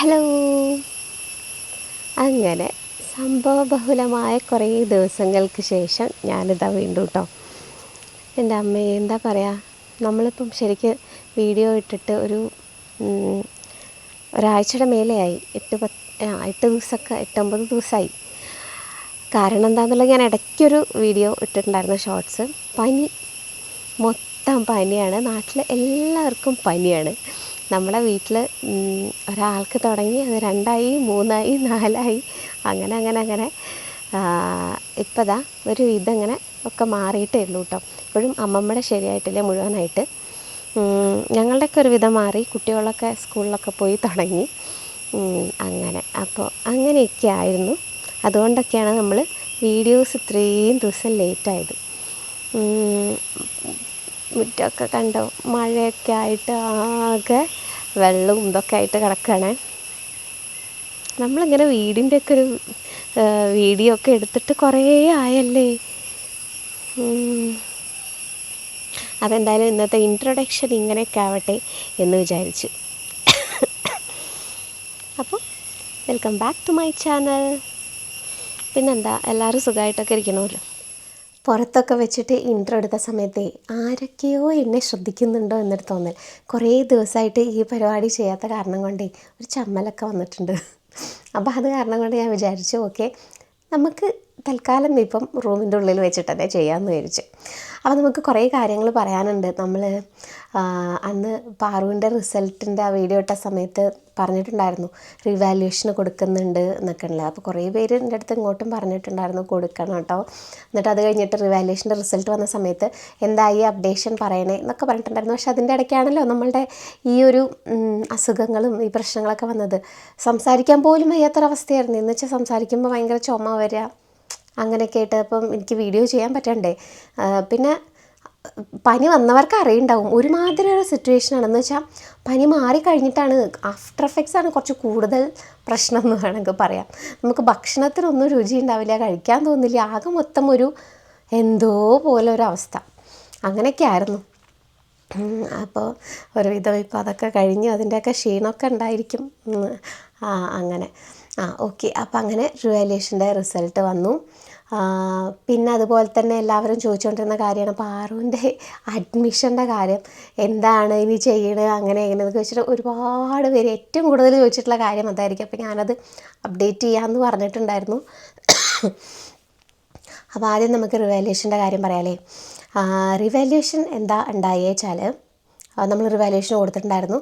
Hello. അങ്ങനെ സംഭവബഹുലമായ കുറേ ദിവസങ്ങൾക്ക് ശേഷം ഞാനിതാ വീണ്ടും കേട്ടോ. എൻ്റെ അമ്മയെ എന്താ പറയുക, നമ്മളിപ്പം ശരിക്ക് വീഡിയോ ഇട്ടിട്ട് ഒരാഴ്ചയുടെ മേലെയായി. 8 ദിവസമൊക്കെ 8-9 ദിവസമായി. കാരണം എന്താണെന്നുള്ളത് ഞാൻ ഇടയ്ക്കൊരു വീഡിയോ ഇട്ടിട്ടുണ്ടായിരുന്നു, ഷോർട്സ്. മൊത്തം പനിയാണ്. നാട്ടിൽ എല്ലാവർക്കും പനിയാണ്. നമ്മളെ വീട്ടിൽ ഒരാൾക്ക് തുടങ്ങി, അത് 2ആയി 3ആയി 4ആയി, അങ്ങനെ ഇപ്പോൾ ദാ ഒരു ഇതങ്ങനെ ഒക്കെ മാറിയിട്ടേ ഉള്ളൂ കേട്ടോ. ഇപ്പോഴും അമ്മമ്മയുടെ ശരിയായിട്ടില്ല മുഴുവനായിട്ട്. ഞങ്ങളുടെയൊക്കെ ഒരു വിധം മാറി, കുട്ടികളൊക്കെ സ്കൂളിലൊക്കെ പോയി തുടങ്ങി. അപ്പോൾ അങ്ങനെയൊക്കെ ആയിരുന്നു. അതുകൊണ്ടൊക്കെയാണ് നമ്മൾ വീഡിയോസ് ഇത്രയും ദിവസം ലേറ്റായത്. മുറ്റമൊക്കെ കണ്ടോ, മഴയൊക്കെ ആയിട്ട് ആകെ വെള്ളവും ഇതൊക്കെ ആയിട്ട് കിടക്കുകയാണ്. നമ്മളിങ്ങനെ വീടിൻ്റെയൊക്കെ ഒരു വീഡിയോ ഒക്കെ എടുത്തിട്ട് കുറേ ആയല്ലേ. അതെന്തായാലും ഇന്നത്തെ ഇൻട്രൊഡക്ഷൻ ഇങ്ങനെയൊക്കെ ആവട്ടെ എന്ന് വിചാരിച്ചു. അപ്പോൾ welcome back to my channel. പിന്നെന്താ, എല്ലാവരും സുഖമായിട്ടൊക്കെ ഇരിക്കണമല്ലോ. പുറത്തൊക്കെ വെച്ചിട്ട് ഇൻട്രോ എടുത്ത സമയത്ത് ആരൊക്കെയോ എന്നെ ശ്രദ്ധിക്കുന്നുണ്ടോ എന്നൊരു തോന്നൽ. കുറേ ദിവസമായിട്ട് ഈ പരിപാടി ചെയ്യാത്ത കാരണം കൊണ്ട് ഒരു ചമ്മലൊക്കെ വന്നിട്ടുണ്ട്. അപ്പോൾ അത് കാരണം കൊണ്ട് ഞാൻ വിചാരിച്ചു, ഓക്കെ, നമുക്ക് തൽക്കാലം ഇപ്പം റൂമിൻ്റെ ഉള്ളിൽ വെച്ചിട്ട് തന്നെ ചെയ്യാമെന്ന് വിചാരിച്ചു. അപ്പോൾ നമുക്ക് കുറേ കാര്യങ്ങൾ പറയാനുണ്ട്. നമ്മൾ അന്ന് പാറുവിൻ്റെ റിസൾട്ടിൻ്റെ ആ വീഡിയോ ഇട്ട സമയത്ത് പറഞ്ഞിട്ടുണ്ടായിരുന്നു റിവാല്യൂഷന് കൊടുക്കുന്നുണ്ട് എന്നൊക്കെ ഉള്ളത്. അപ്പോൾ കുറേ പേര് എൻ്റെ അടുത്ത് ഇങ്ങോട്ടും പറഞ്ഞിട്ടുണ്ടായിരുന്നു കൊടുക്കണം കേട്ടോ. എന്നിട്ട് അത് കഴിഞ്ഞിട്ട് റിവാല്യൂഷൻ്റെ റിസൾട്ട് വന്ന സമയത്ത് എന്തായി അപ്ഡേഷൻ പറയണേ എന്നൊക്കെ പറഞ്ഞിട്ടുണ്ടായിരുന്നു. പക്ഷെ അതിൻ്റെ ഇടയ്ക്കാണല്ലോ നമ്മളുടെ ഈ ഒരു അസുഖങ്ങളും ഈ പ്രശ്നങ്ങളൊക്കെ വന്നത്. സംസാരിക്കാൻ പോലും വയ്യാത്തൊരവസ്ഥയായിരുന്നു. എന്ന് വെച്ചാൽ സംസാരിക്കുമ്പോൾ ഭയങ്കര ചുമ വരിക, അങ്ങനെയൊക്കെ ആയിട്ട്. അപ്പം എനിക്ക് വീഡിയോ ചെയ്യാൻ പറ്റണ്ടേ. പിന്നെ പനി വന്നവർക്ക് അറിയുണ്ടാവും, ഒരുമാതിരി ഒരു സിറ്റുവേഷനാണെന്ന് വെച്ചാൽ പനി മാറിക്കഴിഞ്ഞിട്ടാണ് ആഫ്റ്റർ എഫക്ട്സാണ് കുറച്ച് കൂടുതൽ പ്രശ്നം എന്ന് വേണമെങ്കിൽ പറയാം. നമുക്ക് ഭക്ഷണത്തിനൊന്നും രുചി ഉണ്ടാവില്ല, കഴിക്കാൻ തോന്നില്ല, ആകെ മൊത്തം ഒരു എന്തോ പോലെ ഒരവസ്ഥ. അങ്ങനെയൊക്കെ ആയിരുന്നു. അപ്പോൾ ഒരുവിധം ഇപ്പോൾ അതൊക്കെ കഴിഞ്ഞു, അതിൻ്റെയൊക്കെ ക്ഷീണമൊക്കെ ഉണ്ടായിരിക്കും. അങ്ങനെ ഓക്കെ. അപ്പോൾ അങ്ങനെ റിവാല്യൂഷൻ്റെ റിസൾട്ട് വന്നു. പിന്നെ അതുപോലെ തന്നെ എല്ലാവരും ചോദിച്ചുകൊണ്ടിരുന്ന കാര്യമാണ് പാറുവിൻ്റെ അഡ്മിഷൻ്റെ കാര്യം. എന്താണ് ഇനി ചെയ്യണത്, അങ്ങനെ എങ്ങനെയെന്നൊക്കെ വെച്ചിട്ട് ഒരുപാട് പേര് ഏറ്റവും കൂടുതൽ ചോദിച്ചിട്ടുള്ള കാര്യം അതായിരിക്കും. അപ്പോൾ ഞാനത് അപ്ഡേറ്റ് ചെയ്യാമെന്ന് പറഞ്ഞിട്ടുണ്ടായിരുന്നു. അപ്പോൾ ആദ്യം നമുക്ക് റിവാല്യൂഷൻ്റെ കാര്യം പറയാമല്ലേ. റിവാല്യൂഷൻ എന്താ ഉണ്ടായേച്ചാൽ, നമ്മൾ റിവാല്യൂഷൻ കൊടുത്തിട്ടുണ്ടായിരുന്നു.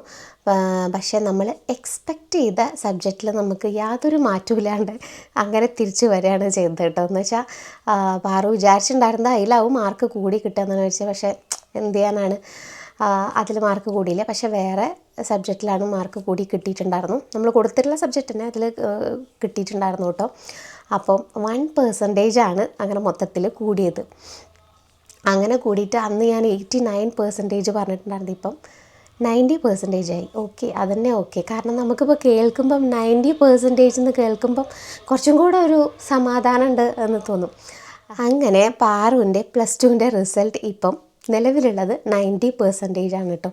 പക്ഷേ നമ്മൾ എക്സ്പെക്റ്റ് ചെയ്ത സബ്ജക്റ്റിൽ നമുക്ക് യാതൊരു മാറ്റവും ഇല്ലാണ്ട് അങ്ങനെ തിരിച്ചു വരികയാണ് ചെയ്തത് കേട്ടോ. എന്ന് വെച്ചാൽ പാറു വിചാരിച്ചിട്ടുണ്ടായിരുന്നത് അതിലാവും മാർക്ക് കൂടി കിട്ടുകയെന്ന് വെച്ചാൽ, പക്ഷേ എന്ത് ചെയ്യാനാണ്, അതിൽ മാർക്ക് കൂടിയില്ല. പക്ഷേ വേറെ സബ്ജക്റ്റിലാണ് മാർക്ക് കൂടി കിട്ടിയിട്ടുണ്ടായിരുന്നു. നമ്മൾ കൊടുത്തിട്ടുള്ള സബ്ജക്റ്റ് തന്നെ അതിൽ കിട്ടിയിട്ടുണ്ടായിരുന്നു കേട്ടോ. അപ്പം 1% അങ്ങനെ മൊത്തത്തിൽ കൂടിയത്. അങ്ങനെ കൂടിയിട്ട് അന്ന് ഞാൻ 89% പറഞ്ഞിട്ടുണ്ടായിരുന്നു, ഇപ്പം 90% ആയി. ഓക്കെ, അതന്നെ ഓക്കെ. കാരണം നമുക്കിപ്പോൾ കേൾക്കുമ്പം 90% എന്ന് കേൾക്കുമ്പം കുറച്ചും കൂടെ ഒരു സമാധാനമുണ്ട് എന്ന് തോന്നും. അങ്ങനെ പാറുവിൻ്റെ +2ൻ്റെ റിസൾട്ട് ഇപ്പം നിലവിലുള്ളത് 90% ആണ് കേട്ടോ.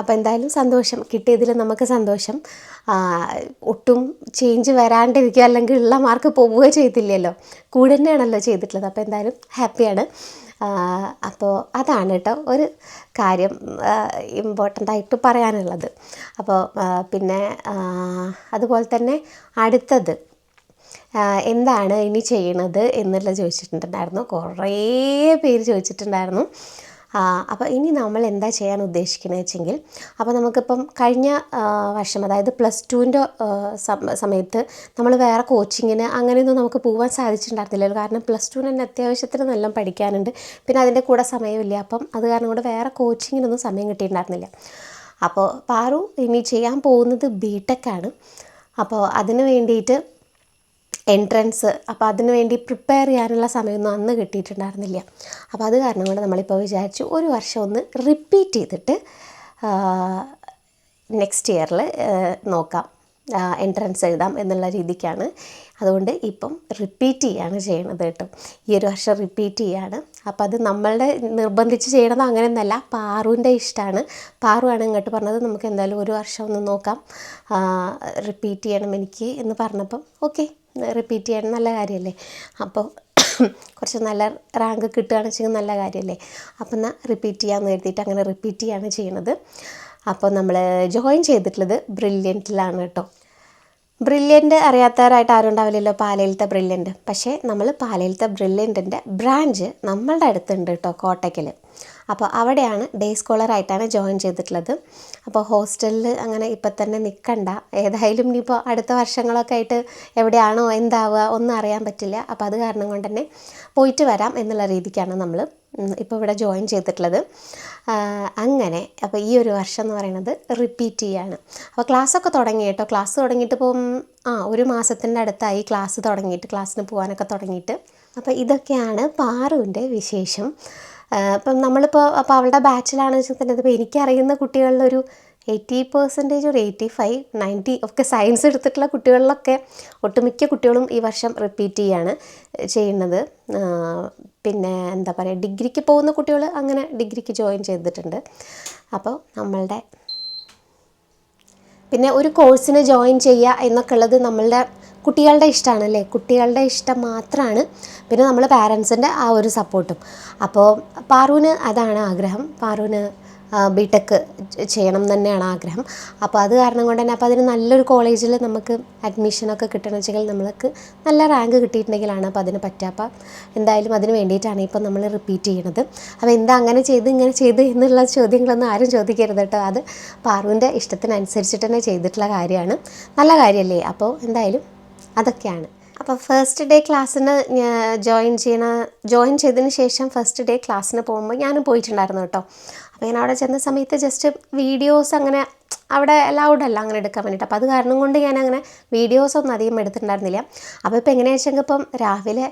അപ്പോൾ എന്തായാലും സന്തോഷം, കിട്ടിയതിൽ നമുക്ക് സന്തോഷം. ഒട്ടും ചേഞ്ച് വരാണ്ടിരിക്കുക, അല്ലെങ്കിൽ ഉള്ള മാർക്ക് പോവുകയോ ചെയ്തില്ലല്ലോ, കൂടെ തന്നെയാണല്ലോ ചെയ്തിട്ടുള്ളത്. അപ്പോൾ എന്തായാലും ഹാപ്പിയാണ്. അപ്പോൾ അതാണ് കേട്ടോ ഒരു കാര്യം ഇമ്പോർട്ടൻ്റായിട്ട് പറയാനുള്ളത്. അപ്പോൾ പിന്നെ അതുപോലെ തന്നെ അടുത്തത് എന്താണ് ഇനി ചെയ്യണത് എന്നുള്ളത് ചോദിച്ചിട്ടുണ്ടായിരുന്നു. കുറേ പേര് ചോദിച്ചിട്ടുണ്ടായിരുന്നു. അപ്പോൾ ഇനി നമ്മൾ എന്താ ചെയ്യാൻ ഉദ്ദേശിക്കുന്നത് വെച്ചെങ്കിൽ, അപ്പോൾ നമുക്കിപ്പം കഴിഞ്ഞ വർഷം, അതായത് +2ൻ്റെ സമയത്ത് നമ്മൾ വേറെ കോച്ചിങ്ങിന് അങ്ങനെയൊന്നും നമുക്ക് പോകാൻ സാധിച്ചിട്ടുണ്ടായിരുന്നില്ലല്ലോ. കാരണം +2 തന്നെ അത്യാവശ്യത്തിന് നല്ല പഠിക്കാനുണ്ട്, പിന്നെ അതിൻ്റെ കൂടെ സമയമില്ല. അപ്പം അത് കാരണം കൊണ്ട് വേറെ കോച്ചിങ്ങിനൊന്നും സമയം കിട്ടിയിട്ടുണ്ടായിരുന്നില്ല. അപ്പോൾ പാറു ഇനി ചെയ്യാൻ പോകുന്നത് ബിടെക്കാണ്. അപ്പോൾ അതിന് വേണ്ടിയിട്ട് എൻട്രൻസ്, അപ്പോൾ അതിന് വേണ്ടി പ്രിപ്പയർ ചെയ്യാനുള്ള സമയമൊന്നും അന്ന് കിട്ടിയിട്ടുണ്ടായിരുന്നില്ല. അപ്പോൾ അത് കാരണം കൊണ്ട് നമ്മളിപ്പോൾ വിചാരിച്ചു ഒരു വർഷം ഒന്ന് റിപ്പീറ്റ് ചെയ്തിട്ട് നെക്സ്റ്റ് ഇയറിൽ നോക്കാം എൻട്രൻസ് എഴുതാം എന്നുള്ള രീതിക്കാണ്. അതുകൊണ്ട് ഇപ്പം റിപ്പീറ്റ് ചെയ്യാണ് ചെയ്യണത് കേട്ടോ. ഈ ഒരു വർഷം റിപ്പീറ്റ് ചെയ്യാണ്. അപ്പോൾ അത് നമ്മളുടെ നിർബന്ധിച്ച് ചെയ്യണത് അങ്ങനെയൊന്നല്ല, പാറുവിൻ്റെ ഇഷ്ടമാണ്. പാറുവാണ് ഇങ്ങോട്ട് പറഞ്ഞത് നമുക്ക് എന്തായാലും ഒരു വർഷം ഒന്ന് നോക്കാം, റിപ്പീറ്റ് ചെയ്യണം എനിക്ക് എന്ന് പറഞ്ഞപ്പം ഓക്കെ റിപ്പീറ്റ് ചെയ്യണം, നല്ല കാര്യമല്ലേ. അപ്പോൾ കുറച്ച് നല്ല റാങ്ക് കിട്ടുകയാണെന്ന് വെച്ചെങ്കിൽ നല്ല കാര്യമല്ലേ. അപ്പം എന്നാൽ റിപ്പീറ്റ് ചെയ്യാമെന്ന് കരുതിയിട്ട് അങ്ങനെ റിപ്പീറ്റ് ചെയ്യാണ് ചെയ്യണത്. അപ്പോൾ നമ്മൾ ജോയിൻ ചെയ്തിട്ടുള്ളത് ബ്രില്യൻറ്റിലാണ് കേട്ടോ. ബ്രില്യൻറ്റ് അറിയാത്തവരായിട്ട് ആരും ഉണ്ടാവില്ലല്ലോ, പാലയിലത്തെ ബ്രില്യൻറ്റ്. പക്ഷേ നമ്മൾ പാലയിലത്തെ ബ്രില്യൻറ്റിൻ്റെ ബ്രാഞ്ച് നമ്മളുടെ അടുത്തുണ്ട് കേട്ടോ, കോട്ടയ്ക്കൽ. അപ്പോൾ അവിടെയാണ് ഡേ സ്കോളറായിട്ടാണ് ജോയിൻ ചെയ്തിട്ടുള്ളത്. അപ്പോൾ ഹോസ്റ്റലിൽ അങ്ങനെ ഇപ്പം തന്നെ നിൽക്കണ്ട, ഏതായാലും ഇനിയിപ്പോൾ അടുത്ത വർഷങ്ങളൊക്കെ ആയിട്ട് എവിടെയാണോ എന്താവുക ഒന്നും അറിയാൻ പറ്റില്ല. അപ്പോൾ അത് കാരണം കൊണ്ട് തന്നെ പോയിട്ട് വരാം എന്നുള്ള രീതിക്കാണ് നമ്മൾ ഇപ്പോൾ ഇവിടെ ജോയിൻ ചെയ്തിട്ടുള്ളത്. അങ്ങനെ അപ്പോൾ ഈ ഒരു വർഷം എന്ന് പറയുന്നത് റിപ്പീറ്റ് ചെയ്യാണ്. അപ്പോൾ ക്ലാസ്സൊക്കെ തുടങ്ങി കേട്ടോ. ക്ലാസ് തുടങ്ങിയിട്ട് ഇപ്പം ഒരു മാസത്തിൻ്റെ അടുത്തായി ക്ലാസ് തുടങ്ങിയിട്ട്, ക്ലാസ്സിന് പോകാനൊക്കെ തുടങ്ങിയിട്ട്. അപ്പോൾ ഇതൊക്കെയാണ് പാറുവിൻ്റെ വിശേഷം. ഇപ്പം നമ്മളിപ്പോൾ അപ്പോൾ അവളുടെ ബാച്ചിലാണ് വെച്ചിട്ടുണ്ടെങ്കിൽ ഇപ്പോൾ എനിക്കറിയുന്ന കുട്ടികളിലൊരു 80% ഒരു 85, 90 ഒക്കെ സയൻസ് എടുത്തിട്ടുള്ള കുട്ടികളിലൊക്കെ ഒട്ടുമിക്ക കുട്ടികളും ഈ വർഷം റിപ്പീറ്റ് ചെയ്യാണ് ചെയ്യുന്നത്. പിന്നെ എന്താ പറയുക, ഡിഗ്രിക്ക് പോകുന്ന കുട്ടികൾ അങ്ങനെ ഡിഗ്രിക്ക് ജോയിൻ ചെയ്തിട്ടുണ്ട്. അപ്പോൾ നമ്മളുടെ പിന്നെ ഒരു കോഴ്സിന് ജോയിൻ ചെയ്യുക എന്നൊക്കെ ഉള്ളത് നമ്മളുടെ കുട്ടികളുടെ ഇഷ്ടമാണല്ലേ, കുട്ടികളുടെ ഇഷ്ടം മാത്രമാണ്. പിന്നെ നമ്മൾ പാരൻസിൻ്റെ ആ ഒരു സപ്പോർട്ടും. അപ്പോൾ പാറുവിന് അതാണ് ആഗ്രഹം, പാറുവിന് ബിടെക് ചെയ്യണം തന്നെയാണ് ആഗ്രഹം. അപ്പോൾ അത് കാരണം കൊണ്ട് തന്നെ അപ്പോൾ അതിന് നല്ലൊരു കോളേജിൽ നമുക്ക് അഡ്മിഷനൊക്കെ കിട്ടണമെന്ന് വെച്ചെങ്കിൽ നമ്മൾക്ക് നല്ല റാങ്ക് കിട്ടിയിട്ടുണ്ടെങ്കിലാണ് അപ്പോൾ അതിന് പറ്റുക. അപ്പോൾ എന്തായാലും അതിന് വേണ്ടിയിട്ടാണ് ഇപ്പോൾ നമ്മൾ റിപ്പീറ്റ് ചെയ്യണത്. അപ്പോൾ എന്താ അങ്ങനെ ചെയ്ത് ഇങ്ങനെ ചെയ്ത് എന്നുള്ള ചോദ്യങ്ങളൊന്നും ആരും ചോദിക്കരുത് കേട്ടോ. അത് പാറുവിൻ്റെ ഇഷ്ടത്തിനനുസരിച്ചിട്ട് തന്നെ ചെയ്തിട്ടുള്ള കാര്യമാണ്, നല്ല കാര്യമല്ലേ. അപ്പോൾ എന്തായാലും അതൊക്കെയാണ്. അപ്പോൾ ഫസ്റ്റ് ഡേ ക്ലാസ്സിന് ജോയിൻ ചെയ്തതിന് ശേഷം ഫസ്റ്റ് ഡേ ക്ലാസ്സിന് പോകുമ്പോൾ ഞാനും പോയിട്ടുണ്ടായിരുന്നു കേട്ടോ. അപ്പോൾ ഞാൻ അവിടെ ചെന്ന സമയത്ത് ജസ്റ്റ് വീഡിയോസ് അങ്ങനെ അവിടെ അലൗഡ് അല്ല അങ്ങനെ എടുക്കാൻ വേണ്ടിയിട്ട്. അപ്പോൾ അത് കാരണം കൊണ്ട് ഞാനങ്ങനെ വീഡിയോസൊന്നും അധികം എടുത്തിട്ടുണ്ടായിരുന്നില്ല. അപ്പോൾ ഇപ്പോൾ എങ്ങനെയാണെന്ന് വെച്ചെങ്കിൽ ഇപ്പം രാവിലെ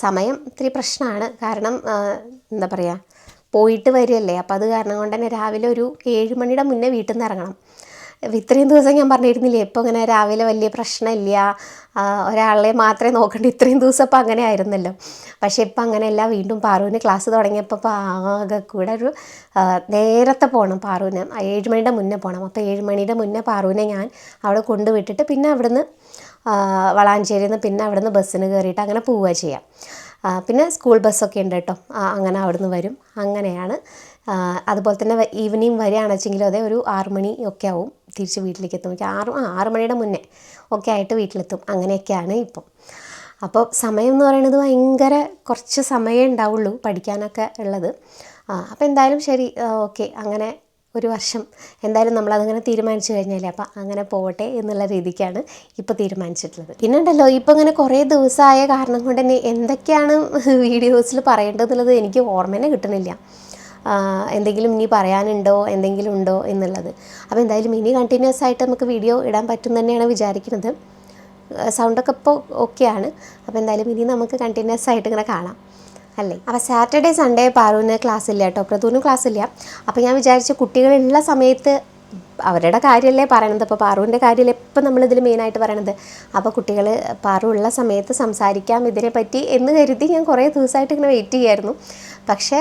സമയം ഇത്തിരി പ്രശ്നമാണ്. കാരണം എന്താ പറയുക, പോയിട്ട് വരികയല്ലേ. അപ്പോൾ അത് കാരണം കൊണ്ട് തന്നെ രാവിലെ ഒരു 7 മണിയുടെ മുന്നേ വീട്ടിൽ നിന്ന് ഇറങ്ങണം. ഇത്രയും ദിവസം ഞാൻ പറഞ്ഞിരുന്നില്ലേ, ഇപ്പോൾ ഇങ്ങനെ രാവിലെ വലിയ പ്രശ്നമില്ല, ഒരാളെ മാത്രമേ നോക്കണ്ടൂ, ഇത്രയും ദിവസം ഇപ്പോൾ അങ്ങനെ ആയിരുന്നല്ലോ. പക്ഷേ ഇപ്പം അങ്ങനെയല്ല, വീണ്ടും പാറുവിന് ക്ലാസ് തുടങ്ങിയപ്പോൾ ആകെ കൂടെ ഒരു നേരത്തെ പോകണം. പാറുവിന് 7 മണിയുടെ മുന്നേ പോകണം. അപ്പോൾ 7 മണിയുടെ മുന്നേ പാറുവിനെ ഞാൻ അവിടെ കൊണ്ടുവിട്ടിട്ട് പിന്നെ അവിടുന്ന് വളാഞ്ചേരിയിൽ നിന്ന് പിന്നെ അവിടുന്ന് ബസ്സിന് കയറിയിട്ട് അങ്ങനെ പോവുക ചെയ്യാം. പിന്നെ സ്കൂൾ ബസ്സൊക്കെ ഉണ്ട് കേട്ടോ, അങ്ങനെ അവിടുന്ന് വരും. അങ്ങനെയാണ്. അതുപോലെ തന്നെ ഈവനിങ് വരികയാണെന്ന് വെച്ചെങ്കിലും അതെ ഒരു 6 മണി ഒക്കെ ആവും തിരിച്ച് വീട്ടിലേക്ക് എത്തും. 6 മണിയുടെ മുന്നേ ഒക്കെ ആയിട്ട് വീട്ടിലെത്തും. അങ്ങനെയൊക്കെയാണ് ഇപ്പം. അപ്പോൾ സമയം എന്ന് പറയുന്നത് ഭയങ്കര കുറച്ച് സമയമേ ഉണ്ടാവുള്ളൂ പഠിക്കാനൊക്കെ ഉള്ളത്. അപ്പോൾ എന്തായാലും ശരി, ഓക്കെ, അങ്ങനെ ഒരു വർഷം എന്തായാലും നമ്മളതങ്ങനെ തീരുമാനിച്ചു കഴിഞ്ഞാലേ അപ്പം അങ്ങനെ പോകട്ടെ എന്നുള്ള രീതിക്കാണ് ഇപ്പോൾ തീരുമാനിച്ചിട്ടുള്ളത്. പിന്നെ ഉണ്ടല്ലോ, ഇപ്പോൾ ഇങ്ങനെ കുറേ ദിവസമായ കാരണം കൊണ്ട് തന്നെ എന്തൊക്കെയാണ് വീഡിയോസിൽ പറയേണ്ടതെന്നുള്ളത് എനിക്ക് ഓർമ്മ കിട്ടുന്നില്ല. എന്തെങ്കിലും ഇനി പറയാനുണ്ടോ, എന്തെങ്കിലും ഉണ്ടോ എന്നുള്ളത്. അപ്പോൾ എന്തായാലും ഇനി കണ്ടിന്യൂസ് ആയിട്ട് നമുക്ക് വീഡിയോ ഇടാൻ പറ്റും തന്നെയാണ് വിചാരിക്കുന്നത്. സൗണ്ടൊക്കെ ഇപ്പോൾ ഓക്കെയാണ്. അപ്പോൾ എന്തായാലും ഇനി നമുക്ക് കണ്ടിന്യൂസ് ആയിട്ട് ഇങ്ങനെ കാണാം അല്ലേ. അപ്പോൾ സാറ്റർഡേ സൺഡേ പാറുവിന് ക്ലാസ് ഇല്ല കേട്ടോ, പ്രതൂനും ക്ലാസ് ഇല്ല. അപ്പോൾ ഞാൻ വിചാരിച്ചു കുട്ടികളുള്ള സമയത്ത് അവരുടെ കാര്യമല്ലേ പറയണത്, അപ്പോൾ പാറുവിൻ്റെ കാര്യമല്ലേ ഇപ്പം നമ്മളിതിൽ മെയിനായിട്ട് പറയണത്. അപ്പോൾ കുട്ടികൾ പാറു ഉള്ള സമയത്ത് സംസാരിക്കാം ഇതിനെപ്പറ്റി എന്ന് കരുതി ഞാൻ കുറേ ദിവസമായിട്ട് ഇങ്ങനെ വെയിറ്റ് ചെയ്യായിരുന്നു. പക്ഷേ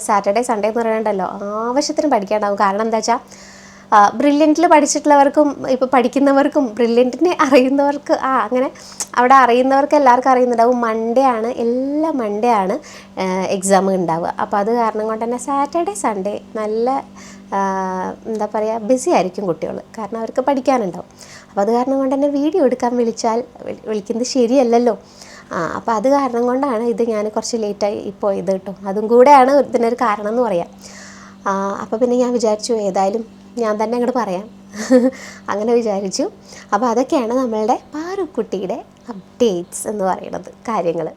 സാറ്റർഡേ സൺഡേ എന്ന് പറയണ്ടല്ലോ ആവശ്യത്തിന് പഠിക്കാനുണ്ടാവും. കാരണം എന്താ വെച്ചാൽ ബ്രില്യൻറ്റിൽ പഠിച്ചിട്ടുള്ളവർക്കും ഇപ്പോൾ പഠിക്കുന്നവർക്കും ബ്രില്യൻറ്റിനെ അറിയുന്നവർക്ക് അങ്ങനെ അവിടെ അറിയുന്നവർക്ക് എല്ലാവർക്കും അറിയുന്നുണ്ടാവും എല്ലാ മൺഡേ ആണ് എക്സാം ഉണ്ടാവുക. അപ്പോൾ അത് കാരണം കൊണ്ട് തന്നെ സാറ്റർഡേ സൺഡേ നല്ല എന്താ പറയുക ബിസി ആയിരിക്കും കുട്ടികൾ, കാരണം അവർക്ക് പഠിക്കാനുണ്ടാവും. അപ്പോൾ അത് കാരണം കൊണ്ട് തന്നെ വീഡിയോ എടുക്കാൻ വിളിക്കുന്നത് ശരിയല്ലല്ലോ. അപ്പോൾ അത് കാരണം കൊണ്ടാണ് ഇത് ഞാൻ കുറച്ച് ലേറ്റായി ഇപ്പോൾ ഇത് കേട്ടോ. അതും കൂടെയാണ് ഇതിനൊരു കാരണം എന്ന് പറയാം. അപ്പോൾ പിന്നെ ഞാൻ വിചാരിച്ചു ഏതായാലും ഞാൻ തന്നെ അങ്ങോട്ട് പറയാം അങ്ങനെ വിചാരിച്ചു. അപ്പോൾ അതൊക്കെയാണ് നമ്മളുടെ പാറുക്കുട്ടിയുടെ അപ്ഡേറ്റ്സ് എന്ന് പറയുന്നത് കാര്യങ്ങൾ.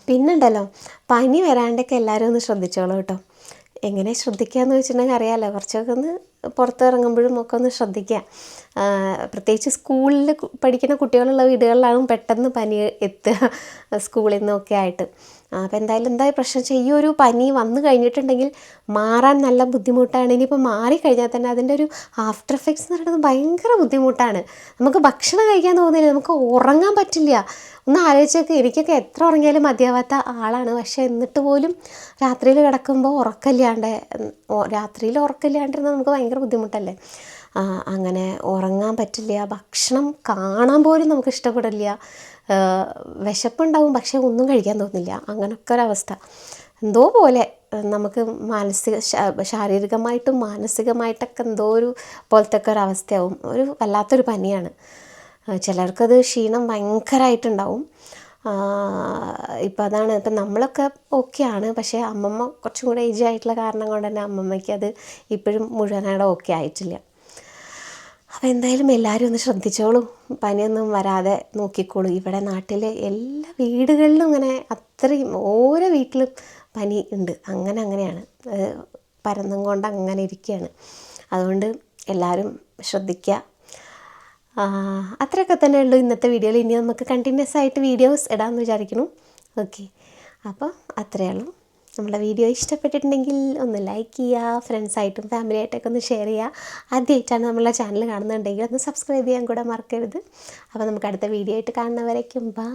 പിന്നുണ്ടല്ലോ, പനി വരാണ്ടൊക്കെ എല്ലാവരും ഒന്ന് ശ്രദ്ധിച്ചോളൂ കേട്ടോ. എങ്ങനെ ശ്രദ്ധിക്കുകയെന്ന് വെച്ചിട്ടുണ്ടെങ്കിൽ അറിയാമല്ലോ, കുറച്ചൊക്കെ ഒന്ന് പുറത്തിറങ്ങുമ്പോഴും ഒക്കെ ഒന്ന് ശ്രദ്ധിക്കുക. പ്രത്യേകിച്ച് സ്കൂളിൽ പഠിക്കുന്ന കുട്ടികളുള്ള വീടുകളിലാണ് പെട്ടെന്ന് പനി എത്തുക, സ്കൂളിൽ നിന്നൊക്കെ ആയിട്ട്. അപ്പോൾ എന്താ പ്രശ്നം വെച്ചാൽ ഈ ഒരു പനി വന്നു കഴിഞ്ഞിട്ടുണ്ടെങ്കിൽ മാറാൻ നല്ല ബുദ്ധിമുട്ടാണ്. ഇനിയിപ്പോൾ മാറിക്കഴിഞ്ഞാൽ തന്നെ അതിൻ്റെ ഒരു ആഫ്റ്റർ എഫക്ട്സ് എന്ന് പറയുന്നത് ഭയങ്കര ബുദ്ധിമുട്ടാണ്. നമുക്ക് ഭക്ഷണം കഴിക്കാൻ തോന്നില്ല, നമുക്ക് ഉറങ്ങാൻ പറ്റില്ല. ഒന്ന് ആലോചിച്ചൊക്കെ, എനിക്കൊക്കെ എത്ര ഉറങ്ങിയാലും മതിയാവാത്ത ആളാണ്. പക്ഷേ എന്നിട്ട് പോലും രാത്രിയിൽ കിടക്കുമ്പോൾ രാത്രിയിൽ ഉറക്കമില്ലാണ്ടിരുന്നാൽ നമുക്ക് ഭയങ്കര ബുദ്ധിമുട്ടല്ലേ. അങ്ങനെ ഉറങ്ങാൻ പറ്റില്ല, ഭക്ഷണം കാണാൻ പോലും നമുക്ക് ഇഷ്ടപ്പെടില്ല, വിശപ്പുണ്ടാവും പക്ഷേ ഒന്നും കഴിക്കാൻ തോന്നില്ല. അങ്ങനൊക്കെ ഒരവസ്ഥ. എന്തോ പോലെ നമുക്ക് ശാരീരികമായിട്ടും മാനസികമായിട്ടൊക്കെ എന്തോ ഒരു പോലത്തെ ഒക്കെ ഒരവസ്ഥയാവും. വല്ലാത്തൊരു പനിയാണ്. ചിലർക്കത് ക്ഷീണം ഭയങ്കരമായിട്ടുണ്ടാവും. ഇപ്പം നമ്മളൊക്കെ ഓക്കെയാണ്. പക്ഷേ അമ്മമ്മ കുറച്ചും കൂടെ ഏജ് ആയിട്ടുള്ള കാരണം കൊണ്ട് തന്നെ അമ്മമ്മയ്ക്ക് അത് ഇപ്പോഴും മുഴുവനായിട്ട് ഓക്കെ ആയിട്ടില്ല. അപ്പോൾ എന്തായാലും എല്ലാവരും ഒന്ന് ശ്രദ്ധിച്ചോളൂ, പനിയൊന്നും വരാതെ നോക്കിക്കോളൂ. ഇവിടെ നാട്ടിലെ എല്ലാ വീടുകളിലും ഇങ്ങനെ അത്രയും ഓരോ വീട്ടിലും പനി ഉണ്ട്. അങ്ങനെയാണ് പരന്നും കൊണ്ട് അങ്ങനെ ഇരിക്കുകയാണ്. അതുകൊണ്ട് എല്ലാവരും ശ്രദ്ധിക്കുക. അത്രയൊക്കെ തന്നെ ഉള്ളൂ ഇന്നത്തെ വീഡിയോയിൽ. ഇനി നമുക്ക് കണ്ടിന്യൂസ് ആയിട്ട് വീഡിയോസ് ഇടാമെന്ന് വിചാരിക്കുന്നു. ഓക്കെ, അപ്പോൾ അത്രയേ ഉള്ളൂ. നമ്മളെ വീഡിയോ ഇഷ്ടപ്പെട്ടിട്ടുണ്ടെങ്കിൽ ഒന്ന് ലൈക്ക് ചെയ്യുക, ഫ്രണ്ട്സായിട്ടും ഫാമിലിയായിട്ടൊക്കെ ഒന്ന് ഷെയർ ചെയ്യുക. ആദ്യമായിട്ടാണ് നമ്മളെ ചാനൽ കാണുന്നുണ്ടെങ്കിൽ ഒന്ന് സബ്സ്ക്രൈബ് ചെയ്യാൻ കൂടെ മറക്കരുത്. അപ്പോൾ നമുക്ക് അടുത്ത വീഡിയോ ആയിട്ട് കാണുന്നവരേക്കും ബൈ.